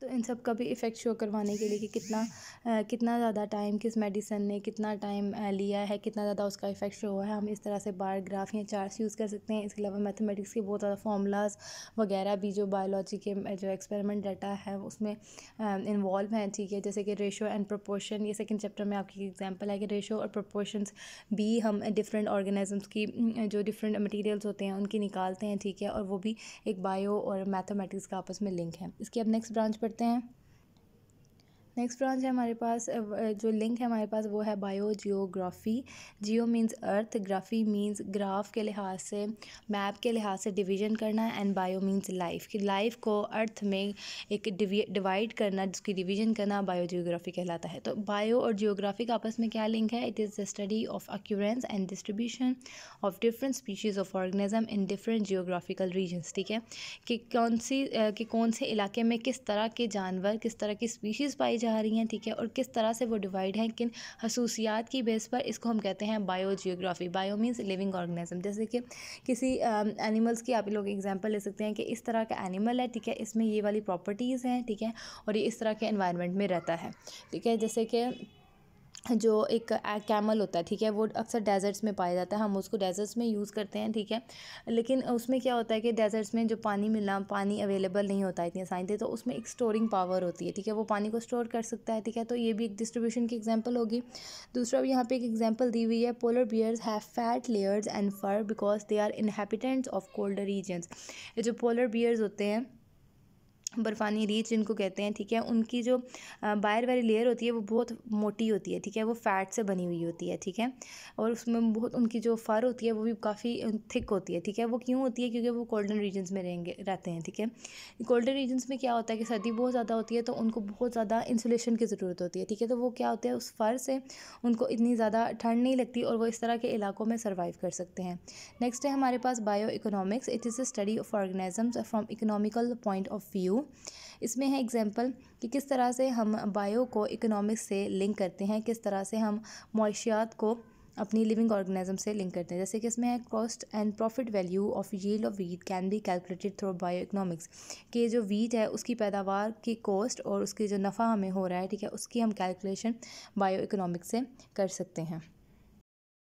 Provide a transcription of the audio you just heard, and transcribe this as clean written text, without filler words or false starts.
तो इन सब का भी इफ़ेक्ट शो करवाने के लिए कि कितना ज़्यादा टाइम किस मेडिसिन ने कितना टाइम लिया है, कितना ज़्यादा उसका इफ़ेक्ट शो हुआ है, हम इस तरह से बार ग्राफ या चार्ट्स यूज़ कर सकते हैं। इसके अलावा मैथमेटिक्स के बहुत ज़्यादा फार्मूलाज वगैरह भी जो बायोलॉजी के जो एक्सपेरिमेंट डाटा है उसमें इन्वॉल्व हैं, ठीक है। जैसे कि रेशो एंड प्रोपोर्शन, ये सेकंड चैप्टर में आपकी एग्जांपल है कि रेशो और प्रोपोर्शंस भी हम डिफरेंट ऑर्गेनिजम्स की जो डिफरेंट मटेरियल्स होते हैं उनकी निकालते हैं, ठीक है। और वो भी एक बायो और मैथमेटिक्स का आपस में लिंक है। इसकी अब नेक्स्ट ब्रांच पढ़ते हैं। नेक्स्ट ब्रांच है हमारे पास जो लिंक है हमारे पास वो है बायो जियोग्राफी। जियो मींस अर्थ, ग्राफी मींस ग्राफ के लिहाज से, मैप के लिहाज से डिवीजन करना, एंड बायो मींस लाइफ, कि लाइफ को अर्थ में एक डिवाइड करना, जिसकी डिवीजन करना बायो जियोग्राफी कहलाता है। तो बायो और जियोग्राफी का आपस में क्या लिंक है? It is the study of occurrence and distribution of different species of organism in different geographical regions, ठीक है। कि कौन से इलाके में किस तरह के जानवर, किस तरह की स्पीशीज़ पाई जा रही हैं, ठीक है, और किस तरह से वो डिवाइड हैं, किन खसूसियात की बेस पर, इसको हम कहते हैं bio geography. Bio means living organism. जैसे कि किसी एनिमल्स की आप लोग एग्जांपल ले सकते हैं कि इस तरह का एनिमल है, ठीक है, इसमें ये वाली प्रॉपर्टीज़ हैं, ठीक है, और ये इस तरह के एनवायरनमेंट में रहता है, ठीक है। जैसे कि जो एक कैमल होता है, ठीक है, वो अक्सर डेजर्ट्स में पाया जाता है, हम उसको डेजर्ट्स में यूज़ करते हैं, ठीक है। लेकिन उसमें क्या होता है कि डेजर्ट्स में जो पानी अवेलेबल नहीं होता है इतनी आसानी से, तो उसमें एक स्टोरिंग पावर होती है, ठीक है, वो पानी को स्टोर कर सकता है, ठीक है। तो ये भी एक डिस्ट्रीब्यूशन की एग्जांपल होगी। दूसरा भी यहाँ पे एक एग्जांपल दी हुई है, polar bears have fat layers and fur because they are inhabitants of colder regions. ये जो पोलर बियर्स होते हैं, बर्फ़ानी रीछ जिनको कहते हैं, ठीक है, उनकी जो बाहर वाली लेयर होती है वो बहुत मोटी होती है, ठीक है, वो फ़ैट से बनी हुई होती है, ठीक है। और उसमें बहुत उनकी जो फर होती है वो भी काफ़ी थिक होती है, ठीक है। वो क्यों होती है? क्योंकि वो कोल्डन रीजन्स में रहते हैं, ठीक है। कोल्डन रीजन्स में क्या होता है कि सर्दी बहुत ज़्यादा होती है तो उनको बहुत ज़्यादा इंसुलेशन की ज़रूरत होती है, ठीक है। तो वो क्या होता है, उस फर से उनको इतनी ज़्यादा ठंड नहीं लगती और वो इस तरह के इलाकों में सर्वाइव कर सकते हैं। नेक्स्ट है हमारे पास bio economics. It is a study of organisms from economical point of view. इसमें है एग्जांपल कि किस तरह से हम बायो को इकोनॉमिक्स से लिंक करते हैं, किस तरह से हम मुआशियात को अपनी लिविंग ऑर्गेनिज्म से लिंक करते हैं। जैसे कि इसमें है cost and profit value of yield of wheat can be calculated through bio economics, कि जो वीट है उसकी पैदावार की कॉस्ट और उसकी जो नफ़ा हमें हो रहा है, ठीक है, उसकी हम कैलकुलेशन बायो इकोनॉमिक्स से कर सकते हैं।